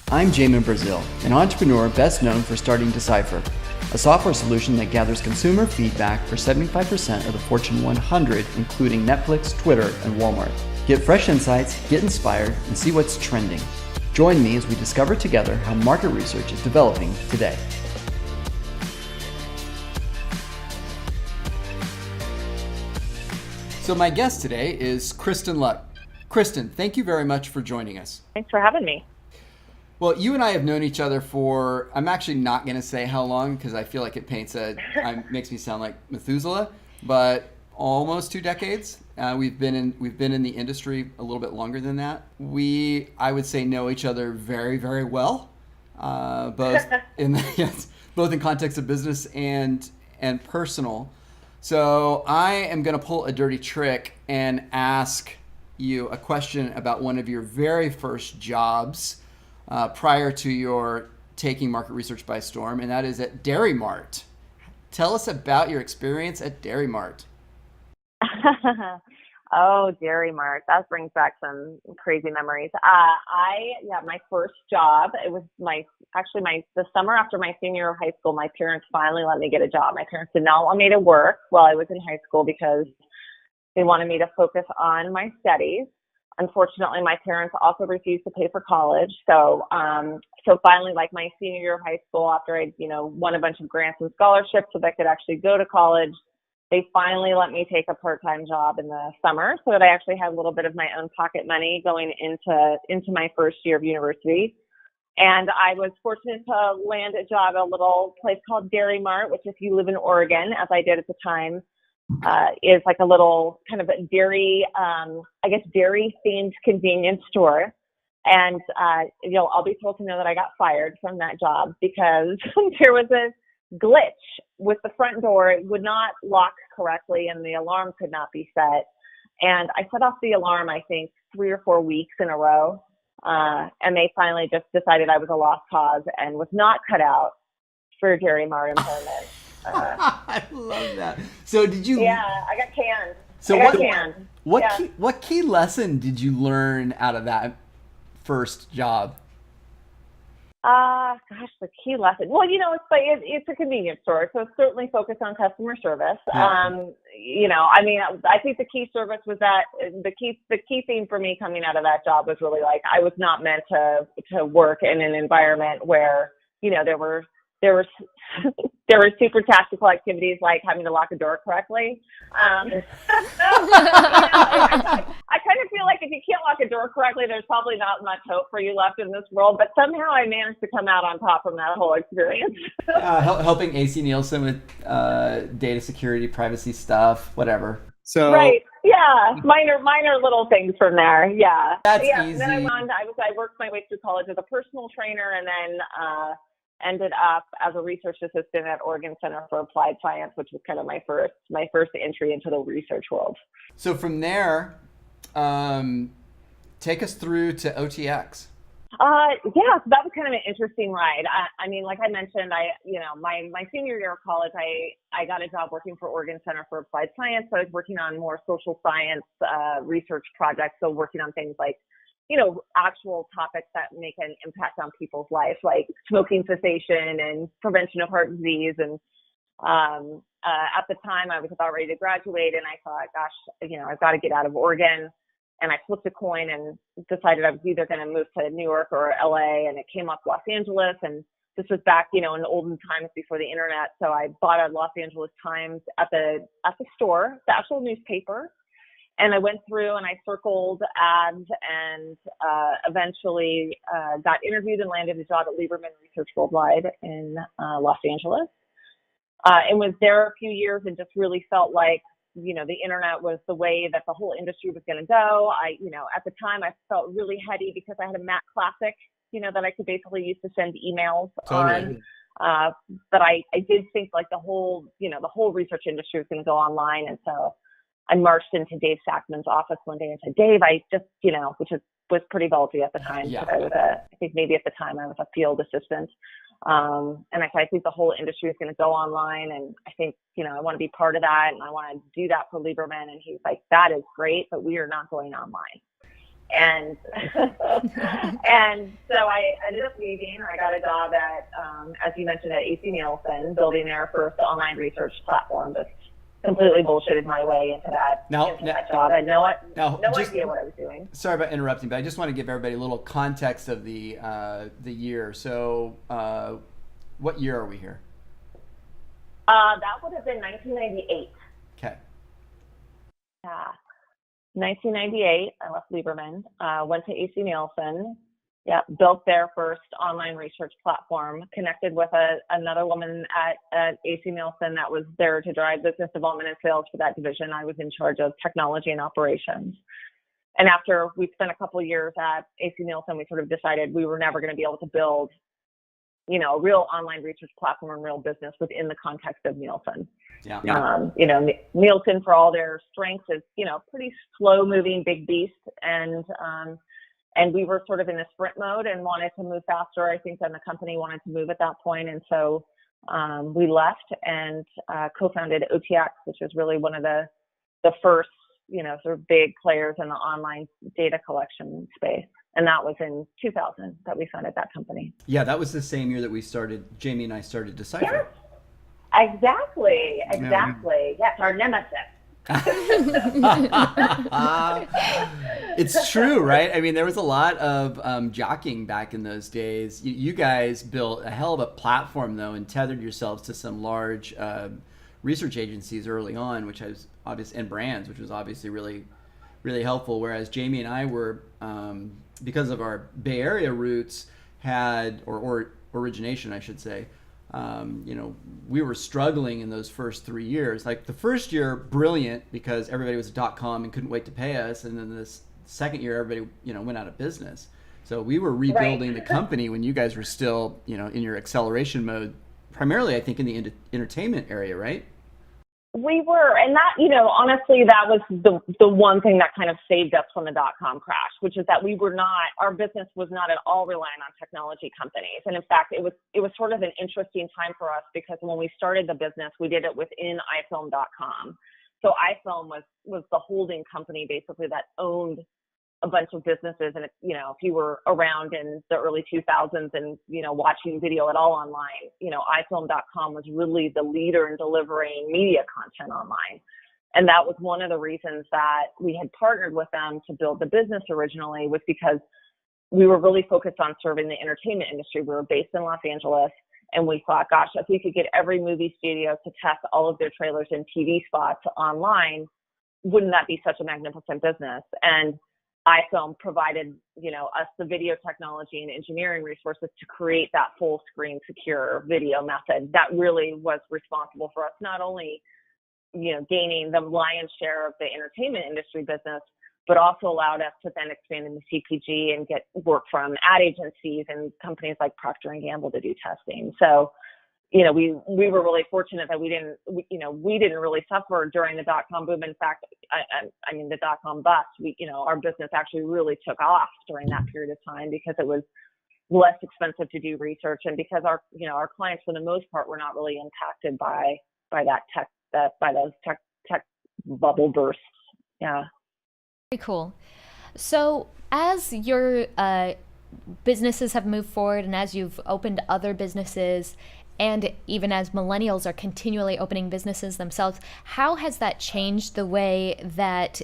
I'm Jamin Brazil, an entrepreneur best known for starting Decipher, a software solution that gathers consumer feedback for 75% of the Fortune 100, including Netflix, Twitter, and Walmart. Get fresh insights, get inspired, and see what's trending. Join me as we discover together how market research is developing today. So my guest today is Kristin Luck. Kristin, thank you very much for joining us. Thanks for having me. Well, you and I have known each other for, I'm actually not going to say how long because I feel like it makes me sound like Methuselah, but almost 2 decades. We've been in the industry a little bit longer than that. I would say, know each other very, very well, both in context of business and personal. So I am going to pull a dirty trick and ask you a question about one of your very first jobs prior to your taking market research by storm, and that is at Dairy Mart. Tell us about your experience at Dairy Mart. Oh, Dairy Mart. That brings back some crazy memories. My first job, it was the summer after my senior year of high school, my parents finally let me get a job. My parents did not want me to work while I was in high school because they wanted me to focus on my studies. Unfortunately, my parents also refused to pay for college. So finally, like my senior year of high school, after I, won a bunch of grants and scholarships so that I could actually go to college, they finally let me take a part-time job in the summer so that I actually had a little bit of my own pocket money going into my first year of university. And I was fortunate to land a job at a little place called Dairy Mart, which if you live in Oregon, as I did at the time, is like a little kind of a dairy themed convenience store. And, I'll be told to know that I got fired from that job because there was a glitch with the front door. It would not lock correctly and the alarm could not be set. And I set off the alarm, I think 3 or 4 weeks in a row. And they finally just decided I was a lost cause and was not cut out for Dairy Mart employment. I love that. So did you? Yeah, I got canned. So what key lesson did you learn out of that first job? The key lesson. Well, it's a convenience store, so it's certainly focused on customer service. Yeah. I think the key service was that the key theme for me coming out of that job was really like I was not meant to work in an environment where there were super tactical activities like having to lock a door correctly. I kind of feel like if you can't lock a door correctly, there's probably not much hope for you left in this world. But somehow I managed to come out on top from that whole experience. Helping AC Nielsen with data security, privacy stuff, whatever. So right, yeah, minor little things from there. Yeah, that's easy. And then I worked my way through college as a personal trainer, and then ended up as a research assistant at Oregon Center for Applied Science, which was kind of my first entry into the research world. So from there, take us through to OTX. So that was kind of an interesting ride. Like I mentioned, my senior year of college, I got a job working for Oregon Center for Applied Science. So I was working on more social science research projects. So working on things like actual topics that make an impact on people's lives, like smoking cessation and prevention of heart disease. And at the time, I was about ready to graduate, and I thought, gosh, I've got to get out of Oregon. And I flipped a coin and decided I was either going to move to New York or LA, and it came up Los Angeles. And this was back, in the olden times before the internet. So I bought a Los Angeles Times at the store, the actual newspaper. And I went through and I circled ads and eventually got interviewed and landed a job at Lieberman Research Worldwide in Los Angeles. And was there a few years and just really felt like, the internet was the way that the whole industry was going to go. At the time I felt really heady because I had a Mac Classic, that I could basically use to send emails on. But I did think like the whole research industry was going to go online. And so I marched into Dave Sackman's office one day and said, Dave, I just, which was pretty ballsy at the time. Yeah. I think maybe at the time I was a field assistant. And I said, I think the whole industry is going to go online. And I think, I want to be part of that. And I want to do that for Lieberman. And he's like, that is great, but we are not going online. And and so I ended up leaving. I got a job at, as you mentioned, at AC Nielsen, building their first online research platform. Just completely bullshitted my way into that job. I had no idea what I was doing. Sorry about interrupting, but I just want to give everybody a little context of the year. So, what year are we here? That would have been 1998. Okay. Yeah. 1998, I left Lieberman, went to AC Nielsen, built their first online research platform, connected with another woman at AC Nielsen that was there to drive business development and sales for that division. I was in charge of technology and operations. And after we spent a couple of years at AC Nielsen, we sort of decided we were never going to be able to build, a real online research platform and real business within the context of Nielsen. Yeah. Nielsen, for all their strengths, is, pretty slow moving big beast. And we were sort of in a sprint mode and wanted to move faster, I think, than the company wanted to move at that point. And so we left and co-founded OTX, which was really one of the first, sort of big players in the online data collection space. And that was in 2000 that we founded that company. Yeah, that was the same year that Jamie and I started Decipher. Yes, exactly. Yes, our nemesis. It's true, right? I mean, there was a lot of jockeying back in those days. You guys built a hell of a platform, though, and tethered yourselves to some large research agencies early on, which has and brands, which was obviously really, really helpful. Whereas Jamie and I were, because of our Bay Area roots, or origination, I should say. We were struggling in those first 3 years. Like the first year, brilliant, because everybody was a .com and couldn't wait to pay us. And then this second year, everybody, went out of business. So we were rebuilding the company when you guys were still, in your acceleration mode, primarily, I think, in the entertainment area, right? We were, and that, honestly, that was the one thing that kind of saved us from the .com crash, which is that our business was not at all reliant on technology companies. And in fact, it was sort of an interesting time for us because when we started the business, we did it within iFilm.com. So iFilm was the holding company basically that owned a bunch of businesses. And, if you were around in the early 2000s and, watching video at all online, iFilm.com was really the leader in delivering media content online. And that was one of the reasons that we had partnered with them to build the business originally, was because we were really focused on serving the entertainment industry. We were based in Los Angeles, and we thought, gosh, if we could get every movie studio to test all of their trailers and TV spots online, wouldn't that be such a magnificent business? And iFilm provided, us the video technology and engineering resources to create that full screen secure video method that really was responsible for us not only, gaining the lion's share of the entertainment industry business, but also allowed us to then expand into CPG and get work from ad agencies and companies like Procter & Gamble to do testing. So, we were really fortunate that we didn't really suffer during the .com boom. In fact, the .com bust, our business actually really took off during that period of time because it was less expensive to do research, and because our clients for the most part were not really impacted by those tech bubble bursts. Yeah. Very cool. So as your businesses have moved forward and as you've opened other businesses, and even as millennials are continually opening businesses themselves, how has that changed the way that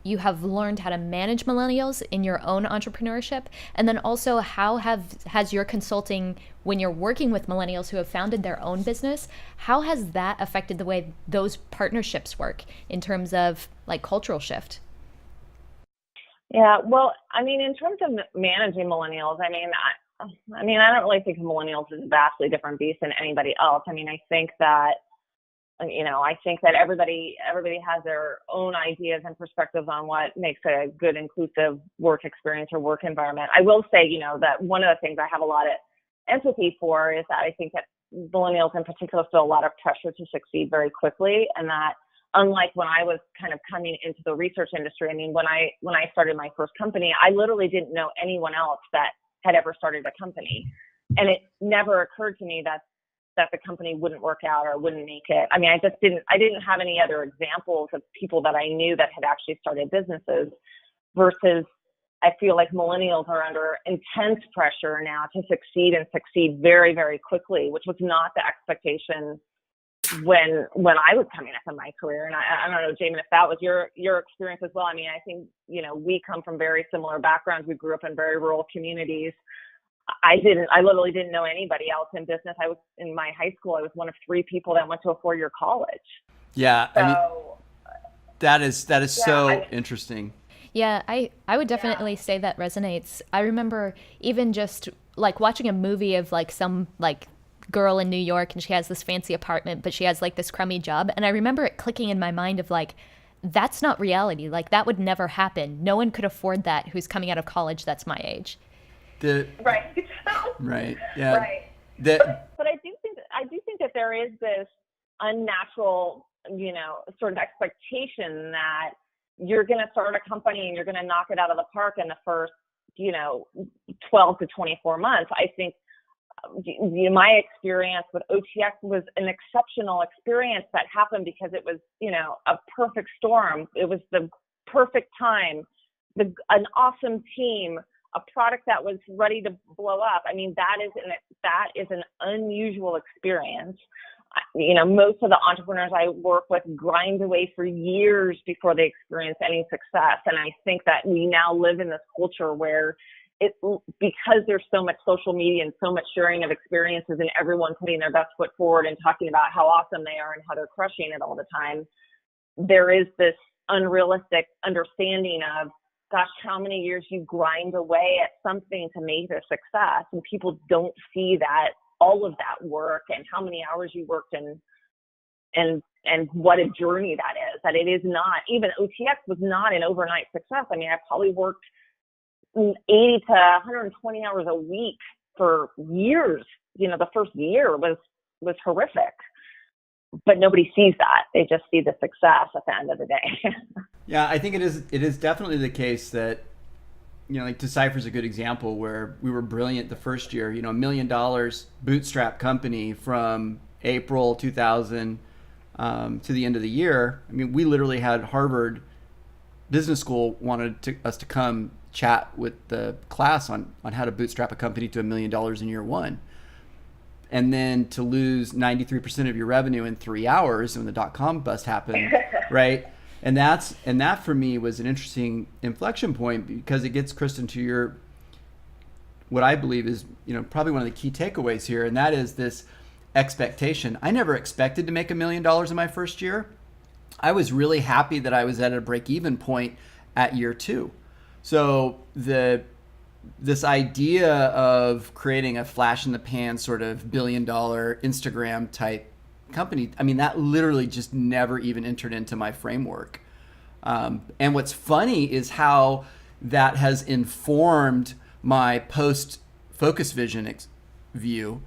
you have learned how to manage millennials in your own entrepreneurship? And then also, how has your consulting, when you're working with millennials who have founded their own business, how has that affected the way those partnerships work in terms of like cultural shift? Yeah, well, in terms of managing millennials, I don't really think of millennials as a vastly different beast than anybody else. I think that, everybody has their own ideas and perspectives on what makes a good, inclusive work experience or work environment. I will say, that one of the things I have a lot of empathy for is that I think that millennials in particular feel a lot of pressure to succeed very quickly, and that unlike when I was kind of coming into the research industry, when I started my first company, I literally didn't know anyone else that had ever started a company. And it never occurred to me that the company wouldn't work out or wouldn't make it. I didn't have any other examples of people that I knew that had actually started businesses versus, I feel like millennials are under intense pressure now to succeed and succeed very, very quickly, which was not the expectation when I was coming up in my career. And I don't know, Jamin, if that was your experience as well. I mean, I think, we come from very similar backgrounds. We grew up in very rural communities. I literally didn't know anybody else in business. I was in my high school. I was one of 3 people that went to a 4-year college. Yeah. So, I mean, that is so interesting. Yeah, I would definitely say that resonates. I remember even just like watching a movie of like some like girl in New York, and she has this fancy apartment, but she has like this crummy job. And I remember it clicking in my mind of like, that's not reality. Like that would never happen. No one could afford that who's coming out of college that's my age. Right. Right. Yeah. Right. But I do think that there is this unnatural, sort of expectation that you're going to start a company and you're going to knock it out of the park in the first, 12 to 24 months. I think my experience with OTX was an exceptional experience that happened because it was, a perfect storm. It was the perfect time, an awesome team, a product that was ready to blow up. I mean, that is an unusual experience. Most of the entrepreneurs I work with grind away for years before they experience any success. And I think that we now live in this culture where because there's so much social media and so much sharing of experiences and everyone putting their best foot forward and talking about how awesome they are and how they're crushing it all the time, there is this unrealistic understanding of, gosh, how many years you grind away at something to make a success. And people don't see that, all of that work and how many hours you worked and what a journey that is, that it is not, even OTX was not an overnight success. I mean, I probably worked 80 to 120 hours a week for years. The first year was horrific, but nobody sees that. They just see the success at the end of the day. Yeah, I think it is definitely the case that, like Decipher's a good example where we were brilliant the first year, $1 million bootstrap company from April 2000 to the end of the year. I mean, we literally had Harvard Business School wanted us to come chat with the class on how to bootstrap a company to $1 million in year one. And then to lose 93% of your revenue in 3 hours when the dot-com bust happened, right? And that for me was an interesting inflection point because it gets Kristin to what I believe is, probably one of the key takeaways here. And that is this expectation. I never expected to make $1 million in my first year. I was really happy that I was at a break-even point at year 2. So this idea of creating a flash in the pan sort of $1 billion Instagram type company, I mean, that literally just never even entered into my framework. And what's funny is how that has informed my post-focus vision view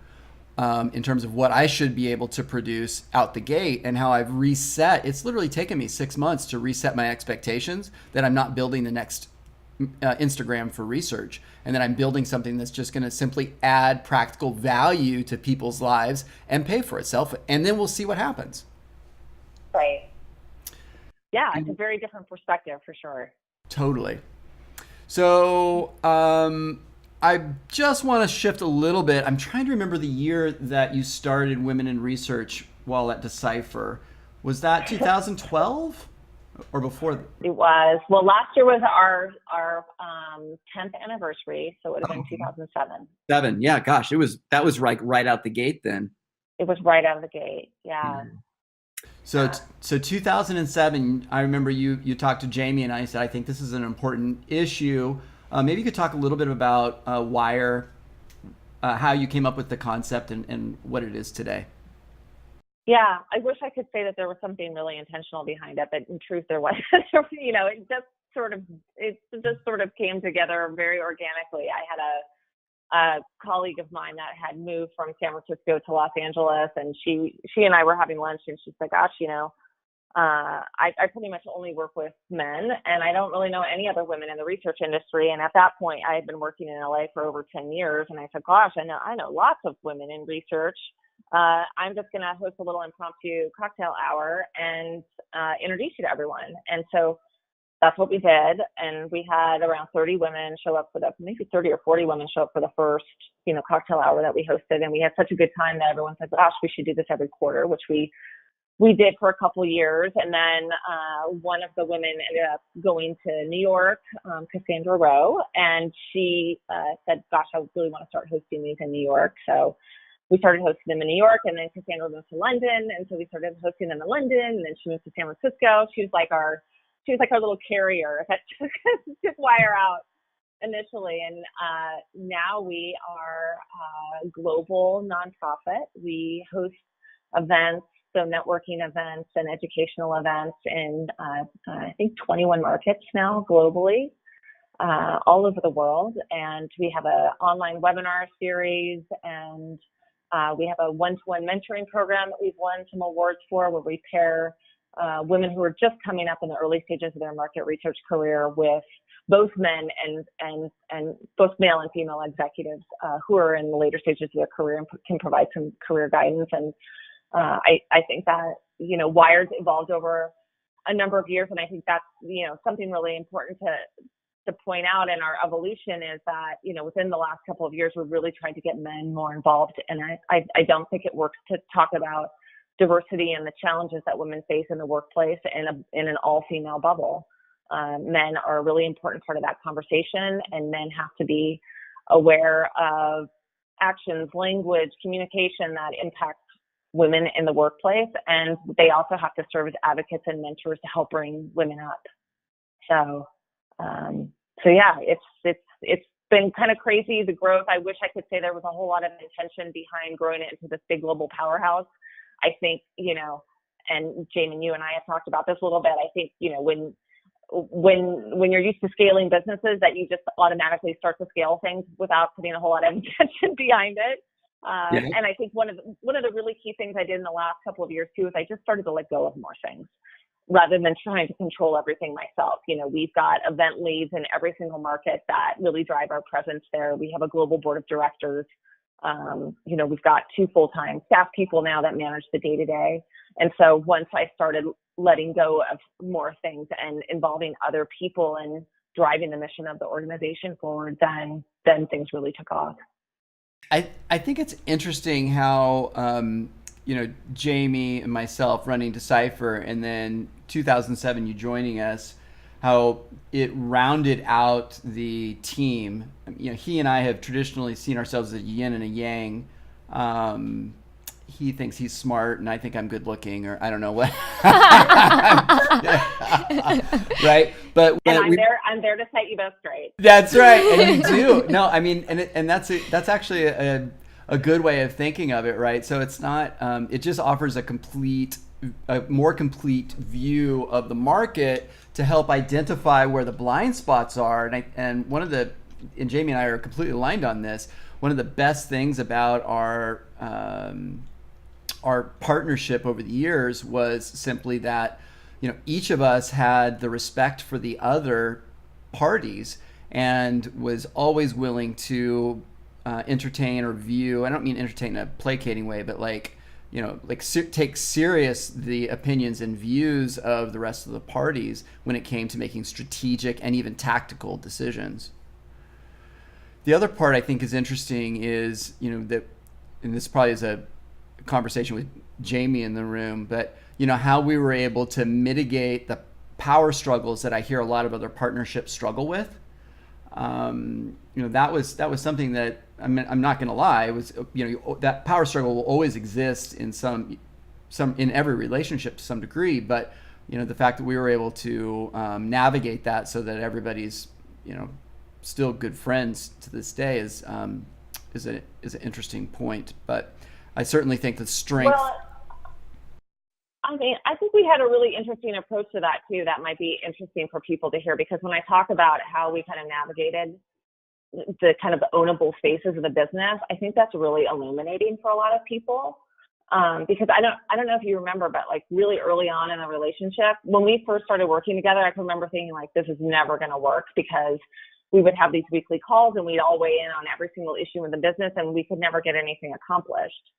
in terms of what I should be able to produce out the gate and how I've reset. It's literally taken me 6 months to reset my expectations that I'm not building the next Instagram for research, and that I'm building something that's just going to simply add practical value to people's lives and pay for itself, and then we'll see what happens. Right. Yeah, it's a very different perspective for sure. Totally. So I just want to shift a little bit. I'm trying to remember the year that you started Women in Research while at Decipher. Was that 2012? Or before? It was. Well, last year was our 10th anniversary, so it would have been 2007. Yeah, gosh, that was right out the gate then. It was right out of the gate, yeah. So 2007, I remember you talked to Jamie and I said, I think this is an important issue. Maybe you could talk a little bit about Wire, how you came up with the concept and what it is today. Yeah, I wish I could say that there was something really intentional behind it, but in truth there wasn't. It just sort of came together very organically. I had a colleague of mine that had moved from San Francisco to Los Angeles, and she and I were having lunch, and she's like, gosh, I pretty much only work with men, and I don't really know any other women in the research industry. And at that point, I had been working in LA for over 10 years, and I said, gosh, I know lots of women in research. I'm just going to host a little impromptu cocktail hour and introduce you to everyone. And so that's what we did. And we had around 30 women show up for maybe 30 or 40 women show up for the first, cocktail hour that we hosted. And we had such a good time that everyone said, gosh, we should do this every quarter, which we did for a couple of years. And then one of the women ended up going to New York, Cassandra Rowe, and she said, gosh, I really want to start hosting these in New York. So we started hosting them in New York, and then Cassandra moved to London. And so we started hosting them in London, and then she moved to San Francisco. She was like our little carrier that took Wire out initially. And now we are a global nonprofit. We host events, so networking events and educational events in, I think, 21 markets now globally, all over the world. And we have an online webinar series, and we have a one-to-one mentoring program that we've won some awards for, where we pair women who are just coming up in the early stages of their market research career with both men and both male and female executives who are in the later stages of their career and can provide some career guidance. And I think that, Wired's evolved over a number of years. And I think that's, something really important to point out in our evolution is that, within the last couple of years, we're really trying to get men more involved. And I don't think it works to talk about diversity and the challenges that women face in the workplace in an all-female bubble. Men are a really important part of that conversation, and men have to be aware of actions, language, communication that impact women in the workplace, and they also have to serve as advocates and mentors to help bring women up. So yeah, it's been kind of crazy, the growth. I wish I could say there was a whole lot of intention behind growing it into this big global powerhouse. I think, and Jamie, you and I have talked about this a little bit. I think, when you're used to scaling businesses, that you just automatically start to scale things without putting a whole lot of intention behind it. And I think one of the really key things I did in the last couple of years too is I just started to let go of more things rather than trying to control everything myself. We've got event leads in every single market that really drive our presence there. We have a global board of directors. We've got 2 full-time staff people now that manage the day-to-day. And so once I started letting go of more things and involving other people and driving the mission of the organization forward, then things really took off. I think it's interesting how, Jamie and myself running Decipher, and then 2007 you joining us, how it rounded out the team. He and I have traditionally seen ourselves as a yin and a yang. He thinks he's smart, and I think I'm good looking, or I don't know what. Right? But and I'm there to set you both straight. That's right, and you do. No, I mean, and that's actually a good way of thinking of it, right? So it's not. It just offers a more complete view of the market to help identify where the blind spots are. And Jamie and I are completely aligned on this. One of the best things about our partnership over the years was simply that, each of us had the respect for the other parties and was always willing to entertain or view. I don't mean entertain in a placating way, but take serious the opinions and views of the rest of the parties when it came to making strategic and even tactical decisions. The other part I think is interesting is, that, and this probably is a conversation with Jamie in the room, but, how we were able to mitigate the power struggles that I hear a lot of other partnerships struggle with. That was something that, I'm not going to lie, it was, that power struggle will always exist in in every relationship to some degree, but, the fact that we were able to navigate that so that everybody's, still good friends to this day is an interesting point. But I certainly think the strength. Well, I think we had a really interesting approach to that too. That might be interesting for people to hear, because when I talk about how we kind of navigated the kind of ownable spaces of the business, I think that's really illuminating for a lot of people. Because I don't know if you remember, but really early on in the relationship, when we first started working together, I can remember thinking this is never going to work, because we would have these weekly calls and we'd all weigh in on every single issue in the business and we could never get anything accomplished.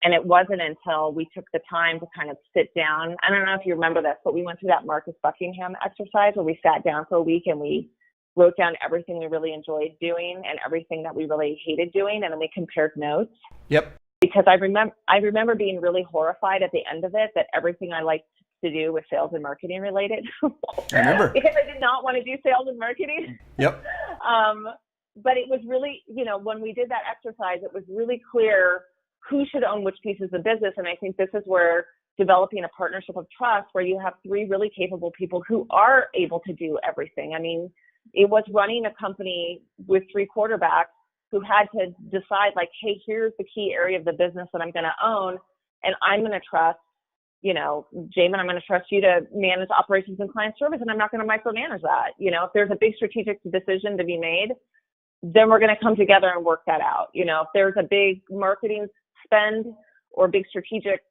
And it wasn't until we took the time to kind of sit down. I don't know if you remember this, but we went through that Marcus Buckingham exercise where we sat down for a week and we wrote down everything we really enjoyed doing and everything that we really hated doing. And then we compared notes. Yep. Because I remember being really horrified at the end of it that everything I liked to do was sales and marketing related. I remember. Because I did not want to do sales and marketing. Yep. But it was really, when we did that exercise, it was really clear who should own which pieces of business. And I think this is where developing a partnership of trust, where you have three really capable people who are able to do everything. I mean, it was running a company with three quarterbacks who had to decide, like, hey, here's the key area of the business that I'm going to own. And I'm going to trust, Jamin, I'm going to trust you to manage operations and client service, and I'm not going to micromanage that. If there's a big strategic decision to be made, then we're going to come together and work that out. If there's a big marketing spend or big strategic,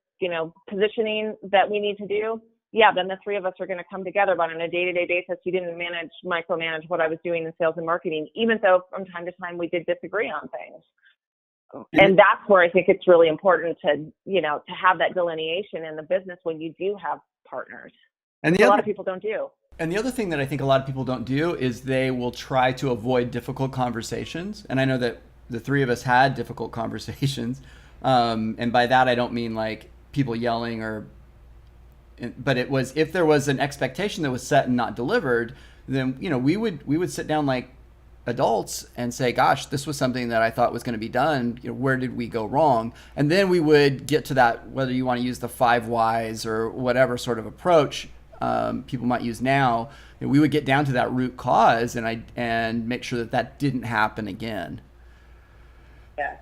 positioning that we need to do, then the three of us are going to come together. But on a day-to-day basis, you didn't micromanage what I was doing in sales and marketing, even though from time to time we did disagree on things. And that's where I think it's really important to have that delineation in the business when you do have partners. And a lot of people don't do. And the other thing that I think a lot of people don't do is they will try to avoid difficult conversations. And I know that the three of us had difficult conversations. And by that, I don't mean like people yelling but it was, if there was an expectation that was set and not delivered, then, we would sit down like adults and say, gosh, this was something that I thought was going to be done. Where did we go wrong? And then we would get to that, whether you want to use the 5 whys or whatever sort of approach people might use now, we would get down to that root cause and make sure that didn't happen again. Yeah.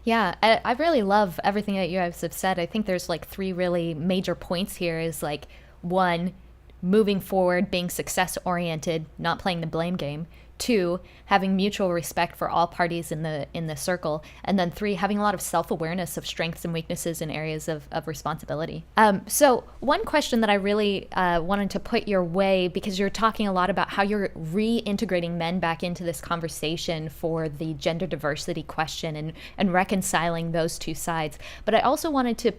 Yeah, I really love everything that you guys have said. I think there's like 3 really major points here is like, 1, moving forward, being success oriented, not playing the blame game. 2, having mutual respect for all parties in the circle. And then 3, having a lot of self-awareness of strengths and weaknesses in areas of responsibility. So one question that I really wanted to put your way, because you're talking a lot about how you're reintegrating men back into this conversation for the gender diversity question and reconciling those two sides. But I also wanted to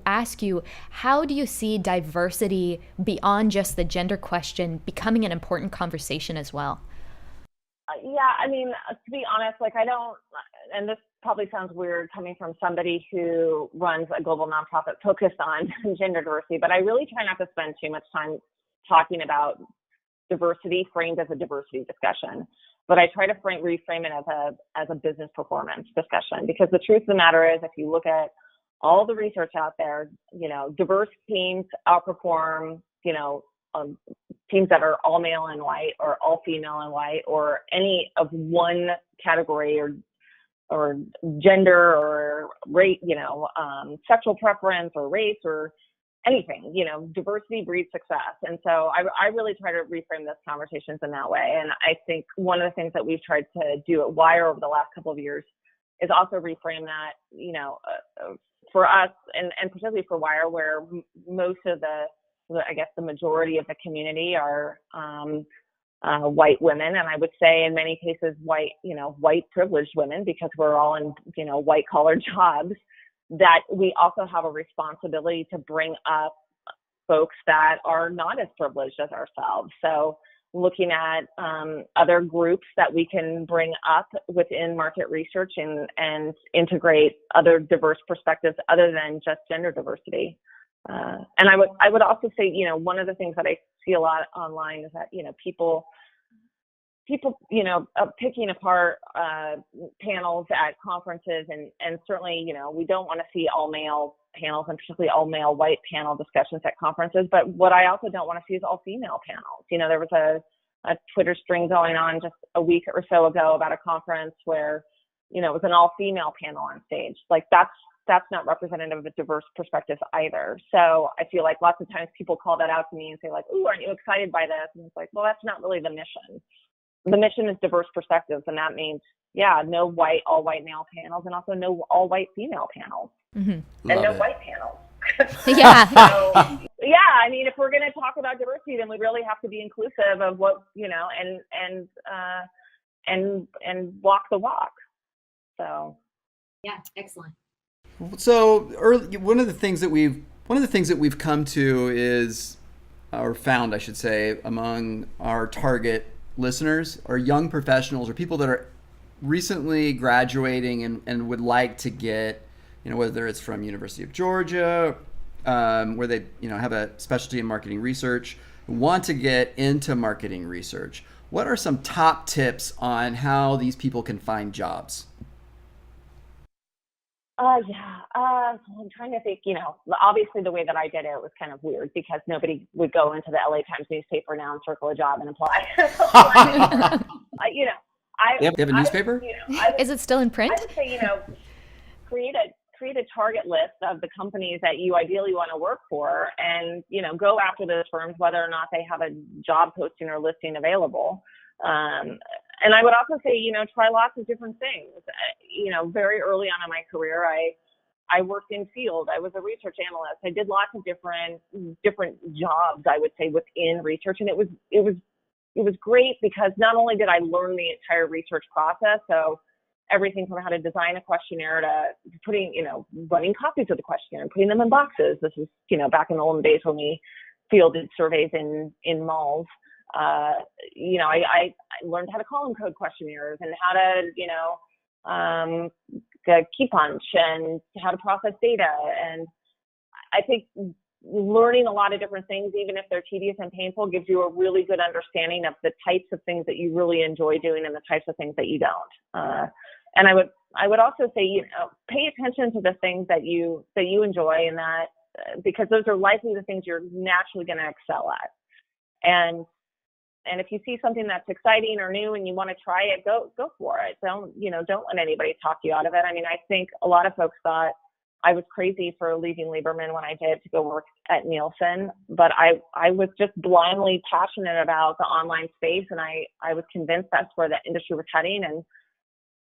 ask you, how do you see diversity beyond just the gender question becoming an important conversation as well? Yeah, I mean, to be honest, like I don't, and this probably sounds weird coming from somebody who runs a global nonprofit focused on gender diversity, but I really try not to spend too much time talking about diversity framed as a diversity discussion. But I try to reframe it as a business performance discussion, because the truth of the matter is, if you look at all the research out there, diverse teams outperform, teams that are all male and white or all female and white or any of one category or gender or rate, sexual preference or race or anything. Diversity breeds success. And so I really try to reframe those conversations in that way. And I think one of the things that we've tried to do at Wire over the last couple of years is also reframe that, for us and particularly for Wire, where most of the majority of the community are white women, and I would say in many cases white privileged women, because we're all in white collar jobs, that we also have a responsibility to bring up folks that are not as privileged as ourselves. So looking at other groups that we can bring up within market research and integrate other diverse perspectives other than just gender diversity. And I would also say, one of the things that I see a lot online is that, people, picking apart panels at conferences and certainly, we don't want to see all male panels and particularly all male white panel discussions at conferences. But what I also don't want to see is all female panels. There was a Twitter string going on just a week or so ago about a conference where, it was an all female panel on stage. Like that's not representative of a diverse perspective either. So I feel like lots of times people call that out to me and say like, "Ooh, aren't you excited by this?" And it's like, well, that's not really the mission. The mission is diverse perspectives. And that means, no all white male panels, and also no all white female panels, and no white panels. Yeah. So, I mean, if we're going to talk about diversity, then we really have to be inclusive of what, and walk the walk. So. Yeah. Excellent. So one of the things that we've come to is, or found, I should say, among our target listeners are young professionals or people that are recently graduating and would like to get, whether it's from University of Georgia, where they, have a specialty in marketing research, want to get into marketing research. What are some top tips on how these people can find jobs? I'm trying to think, obviously the way that I did it was kind of weird because nobody would go into the LA Times newspaper now and circle a job and apply. They have a newspaper? Is it still in print? I would say, create a target list of the companies that you ideally want to work for and, go after those firms, whether or not they have a job posting or listing available. And I would also say, try lots of different things. Very early on in my career, I worked in field. I was a research analyst. I did lots of different jobs, I would say, within research. And it was great because not only did I learn the entire research process, so everything from how to design a questionnaire to putting, running copies of the questionnaire and putting them in boxes. This is, back in the old days when we fielded surveys in malls. I learned how to column code questionnaires and how to, key punch and how to process data. And I think learning a lot of different things, even if they're tedious and painful, gives you a really good understanding of the types of things that you really enjoy doing and the types of things that you don't. And I would also say, pay attention to the things that you enjoy, and that because those are likely the things you're naturally going to excel at. And if you see something that's exciting or new and you want to try it, go for it. Don't let anybody talk you out of it. I mean, I think a lot of folks thought I was crazy for leaving Lieberman when I did to go work at Nielsen, but I was just blindly passionate about the online space, and I was convinced that's where the industry was heading. And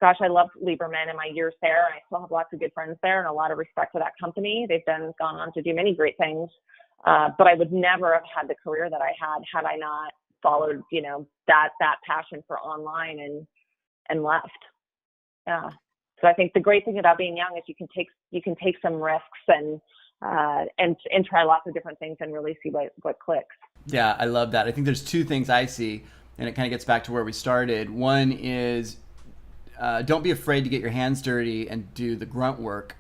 gosh, I loved Lieberman in my years there. I still have lots of good friends there and a lot of respect for that company. They've gone on to do many great things. But I would never have had the career that I had I not followed, that passion for online and left. Yeah. So I think the great thing about being young is you can take some risks and try lots of different things and really see what clicks. Yeah, I love that. I think there's two things I see, and it kind of gets back to where we started. One is don't be afraid to get your hands dirty and do the grunt work.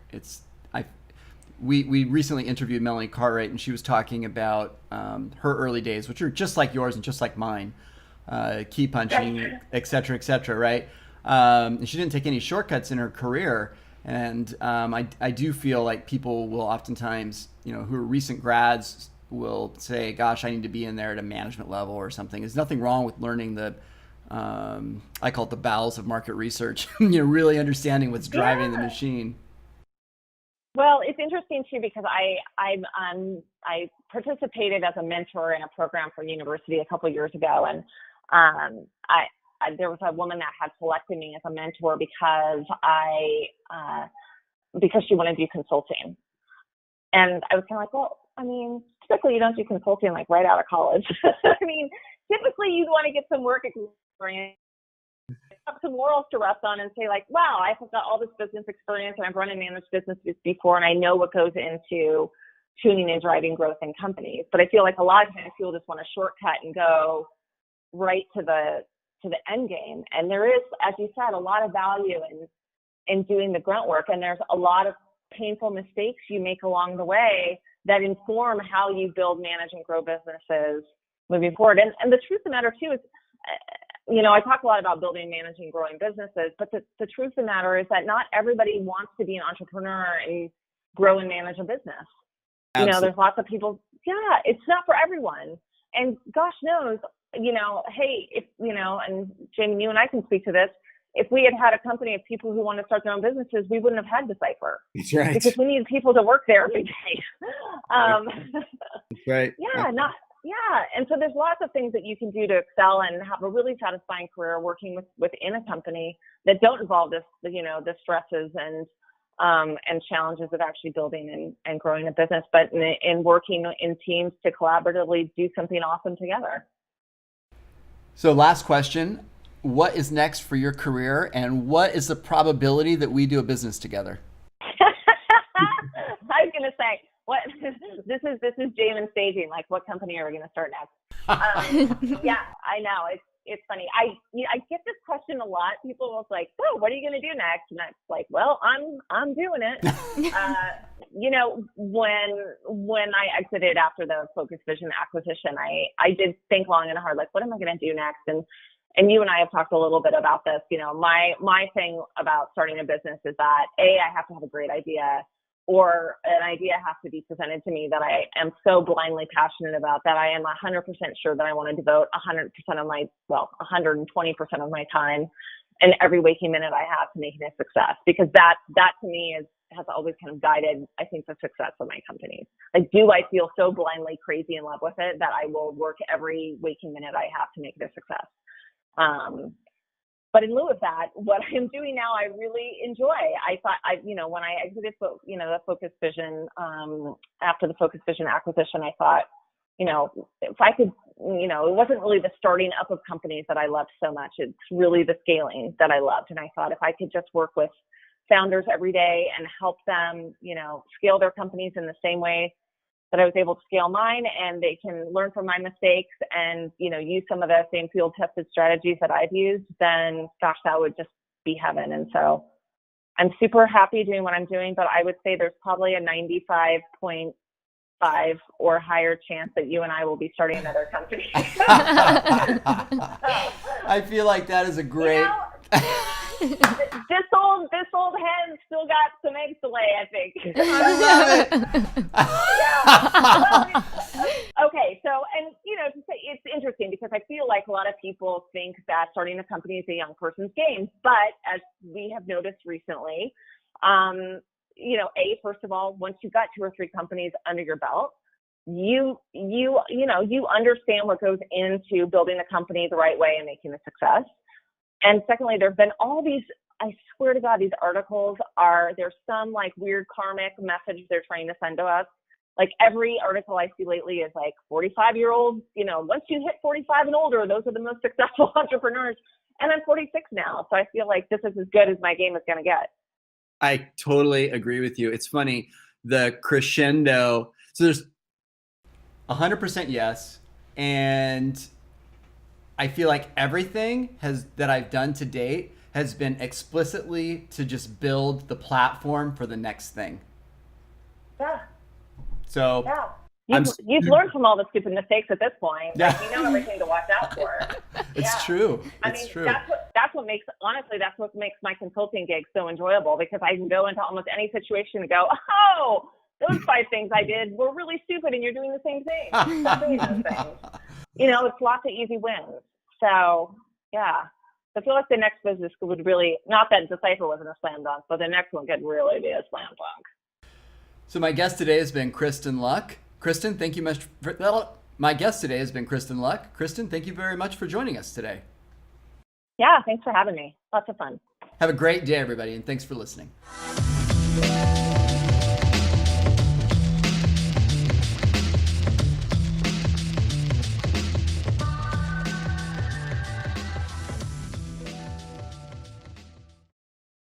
We recently interviewed Melanie Cartwright, and she was talking about her early days, which are just like yours and just like mine, key punching, et cetera, right? And she didn't take any shortcuts in her career. And I do feel like people will oftentimes, who are recent grads will say, gosh, I need to be in there at a management level or something. There's nothing wrong with learning the, I call it the bowels of market research, really understanding what's driving the machine. Well, it's interesting too because I participated as a mentor in a program for university a couple of years ago, and there was a woman that had selected me as a mentor because she wanted to do consulting, and I was kind of like, well, I mean, typically you don't do consulting like right out of college. I mean, typically you'd want to get some work experience, have some morals to rest on and say like, wow, I've got all this business experience and I've run and managed businesses before and I know what goes into tuning and driving growth in companies. But I feel like a lot of times people just want a shortcut and go right to the end game. And there is, as you said, a lot of value in doing the grunt work. And there's a lot of painful mistakes you make along the way that inform how you build, manage, and grow businesses moving forward. And the truth of the matter too is, I talk a lot about building, managing, growing businesses, but the truth of the matter is that not everybody wants to be an entrepreneur and grow and manage a business. Absolutely. There's lots of people, it's not for everyone. And gosh knows, hey, if, and Jamie, you and I can speak to this, if we had a company of people who want to start their own businesses, we wouldn't have had Decipher. That's right. Because we need people to work there every day. That's right. And so there's lots of things that you can do to excel and have a really satisfying career working within a company that don't involve the stresses and challenges of actually building and growing a business, but in working in teams to collaboratively do something awesome together. So last question, what is next for your career and what is the probability that we do a business together? going to say, what, this is Jamin staging. Like, what company are we going to start next? Yeah, I know. It's funny. I get this question a lot. People will like, "Oh, what are you going to do next?" And it's like, "Well, I'm doing it." When I exited after the Focus Vision acquisition, I did think long and hard, like, what am I going to do next? And you and I have talked a little bit about this. My thing about starting a business is that I have to have a great idea, or an idea has to be presented to me that I am so blindly passionate about that I am 100% sure that I want to devote 100% of 120% of my time and every waking minute I have to making a success. Because that to me has always kind of guided, I think, the success of my companies. Like, do I feel so blindly crazy in love with it that I will work every waking minute I have to make it a success? But in lieu of that, what I'm doing now, I really enjoy. I thought, when I exited, the Focus Vision, after the Focus Vision acquisition, I thought, if I could, it wasn't really the starting up of companies that I loved so much. It's really the scaling that I loved. And I thought if I could just work with founders every day and help them, scale their companies in the same way that I was able to scale mine, and they can learn from my mistakes and, use some of the same field tested strategies that I've used, then gosh, that would just be heaven. And so I'm super happy doing what I'm doing, but I would say there's probably a 95.5 or higher chance that you and I will be starting another company. I feel like that is a great... This old hen still got some eggs to lay, I think. I love it. Okay, so, and to say, it's interesting because I feel like a lot of people think that starting a company is a young person's game, but as we have noticed recently, first of all, once you've got 2 or 3 companies under your belt, you understand what goes into building a company the right way and making a success. And secondly, there've been all these, I swear to God, these articles there's some like weird karmic message they're trying to send to us. Like every article I see lately is like 45-year-olds, once you hit 45 and older, those are the most successful entrepreneurs. And I'm 46 now. So I feel like this is as good as my game is going to get. I totally agree with you. It's funny, the crescendo. So there's 100% yes. And I feel like everything that I've done to date has been explicitly to just build the platform for the next thing. Yeah. So yeah. You've learned from all the stupid mistakes at this point. Yeah. Like, you know everything to watch out for. It's true. It's true. That's what makes my consulting gig so enjoyable, because I can go into almost any situation and go, oh, those 5 things I did were really stupid and you're doing the same thing. Stop doing those things. It's lots of easy wins. So, yeah. I feel like the next business would really, not that Decipher wasn't a slam dunk, but the next one could really be a slam dunk. So my guest today has been Kristin Luck. Kristin, thank you much. My guest today has been Kristin Luck. Kristin, thank you very much for joining us today. Yeah, thanks for having me. Lots of fun. Have a great day, everybody, and thanks for listening.